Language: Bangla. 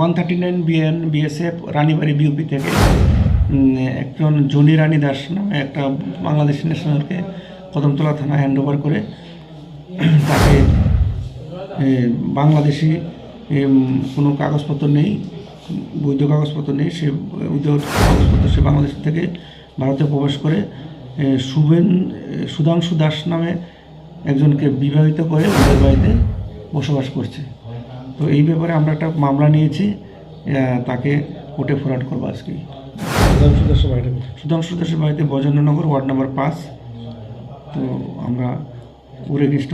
139 বিএসএফ রানীবাড়ি বিউপি থেকে একজন জনি রানী দাস নামে একটা বাংলাদেশ ন্যাশনালকে কদমতলা থানা হ্যান্ডওভার করে তাকে বাংলাদেশি কোনো কাগজপত্র নেই, বৈধ কাগজপত্র নেই, সে বৈধ কাগজপত্র সে বাংলাদেশ থেকে ভারতে প্রবেশ করে সুধাংশু দাস নামে একজনকে বিবাহিত করে ওদের বাড়িতে বসবাস করছে। তো এই ব্যাপারে আমরা একটা মামলা নিয়েছি, তাকে কোর্টে ফরওয়ার্ড করবো আজকে। সুধাংশু দাসের বাড়িতে বজেন্দ্রনগর, ওয়ার্ড নাম্বার 5। তো আমরা উড়ে গেস্ট